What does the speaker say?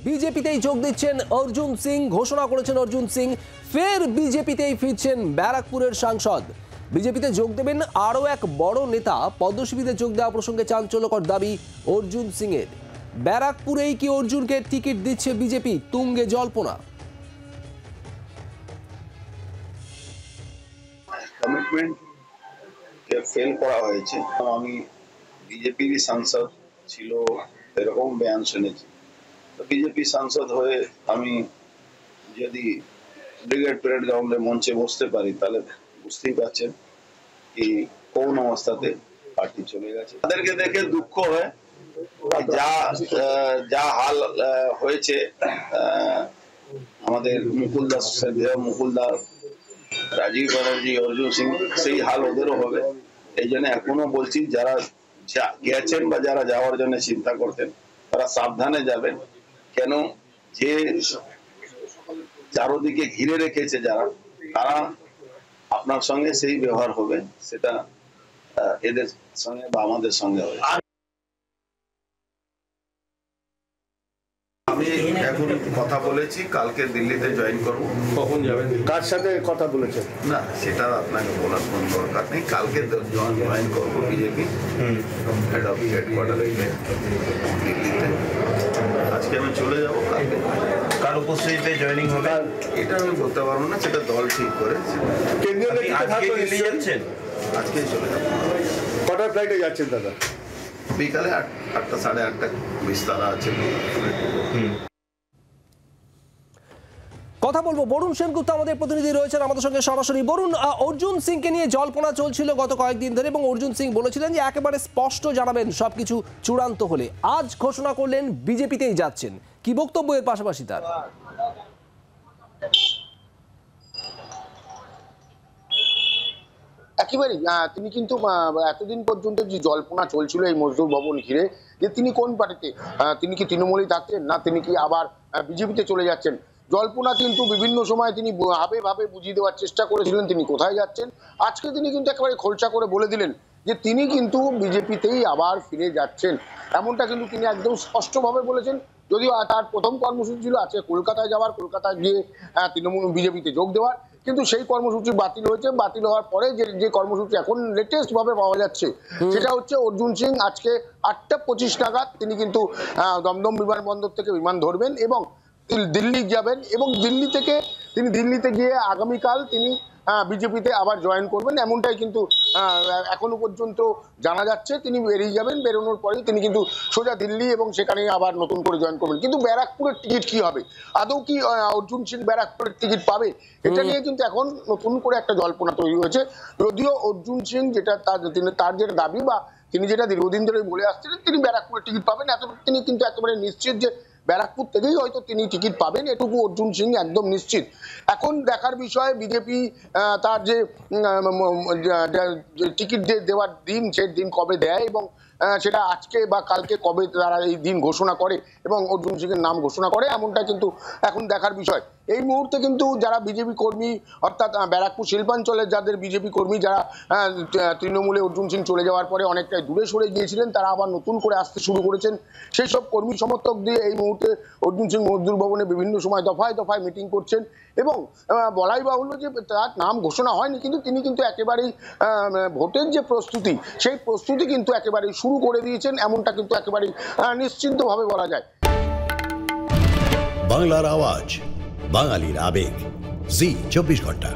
বিজেপিতেই যোগ দিচ্ছেন অর্জুন সিং। ঘোষণা করেছেন অর্জুন সিং ফের বিজেপিতেই ফিরছেন ব্যারাকপুরের সাংসদ। বিজেপিতে যোগ দেবেন আরও এক বড় নেতা। পদ্মশিবিরে যোগ দেওয়া প্রসঙ্গে চাঞ্চল্যকর দাবি অর্জুন সিং এর। ব্যারাকপুরেই কি অর্জুনকে টিকিট দিচ্ছে বিজেপি? তুঙ্গে জল্পনা। কমিটমেন্ট কে ফেল করা হয়েছে। আমি বিজেপির সাংসদ ছিল এরকম বয়ান শুনেছি। বিজেপি সাংসদ হয়ে আমি যদি ব্রিগেড প্যারেড গ্রাউন্ডে মঞ্চে বসতে পারি তাহলে বুঝতেই পারছেন কি কোন অবস্থাতে পার্টি চলে গেছে। তাদেরকে দেখে দুঃখ হয়। যা হাল হয়েছে আমাদের মুকুলদা, রাজীব ব্যানার্জি, অর্জুন সিং, সেই হাল ওদেরও হবে। এই জন্য এখনো বলছি যারা গেছেন বা যারা যাওয়ার জন্য চিন্তা করতেন তারা সাবধানে যাবেন। কেন যে চারোদিকে ঘিরে রেখেছে যারা, তারা আপনার সঙ্গে সেই ব্যবহার হবে, সেটা এদের সঙ্গে বা আমাদের সঙ্গে হবে। আমি এখন কথা বলেছি, কালকে দিল্লিতে জয়েন করব। কখন যাবেন? কার সাথে কথা বলেছেন? না, সেটা আপনাকে বলার কোনো দরকার নেই। কালকে জয়েন করব বিজেপি হেড অফ হেডকোয়ার্টারে দিল্লিতে। আজকে আমি চলে যাব। কালকে কার উপস্থিতিতে জয়েনিং হবে এটা আমি বলতে পারবো না, সেটা দল ঠিক করে। কেন্দ্রীয় দিল্লি যাচ্ছেন? আজকেই চলে যাব। কটার ফ্লাইটে যাচ্ছেন দাদা? বিকালে 8টা, 8:30 বিস্তারা আছে। কথা বলবো বরুণ সেনগুপ্ত আমাদের প্রতিনিধি রয়েছেন আমাদের সঙ্গে সরাসরি। বরুণ, অর্জুন সিংকে নিয়ে জল্পনা চলছিল গত কয়েকদিন ধরে এবং অর্জুন সিং বলেছিলেন যে একেবারে স্পষ্ট জানাবেন সবকিছু চূড়ান্ত হলে। আজ ঘোষণা করলেন বিজেপিতেই যাচ্ছেন। কি বক্তব্য এর পাশাপাশি তার? একেবারেই তিনি কিন্তু এতদিন পর্যন্ত যে জল্পনা চলছিল এই মজদুর ভবন ঘিরে, যে তিনি কোন পার্টিতে, তিনি কি তৃণমূলেই থাকছেন না তিনি কি আবার বিজেপিতে চলে যাচ্ছেন, জল্পনা কিন্তু বিভিন্ন সময় তিনি ভাবে বুঝিয়ে দেওয়ার চেষ্টা করেছিলেন তিনি কোথায় যাচ্ছেন। আজকে তিনি কিন্তু একেবারে খোলসা করে বলে দিলেন যে তিনি কিন্তু বিজেপিতেই আবার ফিরে যাচ্ছেন। এমনটা কিন্তু তিনি একদম স্পষ্টভাবে বলেছেন। যদিও তার প্রথম কর্মসূচি ছিল আছে কলকাতায় যাওয়ার, কলকাতায় গিয়ে তৃণমূল বিজেপিতে যোগ দেওয়ার, কিন্তু সেই কর্মসূচি বাতিল হয়েছে। বাতিল হওয়ার পরে যে কর্মসূচি এখন লেটেস্ট ভাবে পাওয়া যাচ্ছে সেটা হচ্ছে অর্জুন সিং আজকে 8টা 25 নাগাদ তিনি কিন্তু দমদম বিমানবন্দর থেকে বিমান ধরবেন এবং দিল্লি যাবেন এবং দিল্লিতে গিয়ে আগামীকাল তিনি বিজেপিতে আবার জয়েন করবেন। এমনটাই কিন্তু এখনো পর্যন্ত জানা যাচ্ছে। তিনি বেরিয়ে যাবেন, বেরোনোর পরেই তিনি কিন্তু সোজা দিল্লি এবং সেখানে আবার নতুন করে জয়েন করবেন। কিন্তু ব্যারাকপুরের টিকিট কি হবে? আদৌ কি অর্জুন সিং ব্যারাকপুরের টিকিট পাবে? এটা নিয়ে কিন্তু এখন নতুন করে একটা জল্পনা তৈরি হয়েছে। যদিও অর্জুন সিং যেটা তার যেটা দাবি বা তিনি যেটা দীর্ঘদিন ধরে বলে আসছিলেন তিনি ব্যারাকপুরের টিকিট পাবেন, তিনি কিন্তু একেবারে নিশ্চিত যে ব্যারাকপুর থেকেই হয়তো তিনি টিকিট পাবেন, এটুকু অর্জুন সিং একদম নিশ্চিত। এখন দেখার বিষয় বিজেপি তার যে টিকিট দেওয়ার দিন, সেই দিন কবে দেয় এবং সেটা আজকে বা কালকে কবে তারা এই দিন ঘোষণা করে এবং অর্জুন সিং এর নাম ঘোষণা করে, এমনটা কিন্তু এখন দেখার বিষয়। এই মুহূর্তে কিন্তু যারা বিজেপি কর্মী, অর্থাৎ ব্যারাকপুর শিল্পাঞ্চলের যাদের বিজেপি কর্মী যারা তৃণমূলে অর্জুন সিং চলে যাওয়ার পরে অনেকটাই দূরে সরে গিয়েছিলেন, তারা আবার নতুন করে আসতে শুরু করেছেন। সেই সব কর্মী সমর্থক দিয়ে এই মুহূর্তে অর্জুন সিং মজদুর ভবনে বিভিন্ন সময় দফায় দফায় মিটিং করছেন এবং বলাই বাহুল্য যে তার নাম ঘোষণা হয়নি, কিন্তু তিনি কিন্তু একেবারেই ভোটের যে প্রস্তুতি, সেই প্রস্তুতি কিন্তু একেবারেই শুরু করে দিয়েছেন। এমনটা কিন্তু একেবারেই নিশ্চিন্তভাবে বলা যায়। বাংলার আওয়াজ, বাঙালির আবেগ, জি 24 ঘন্টা।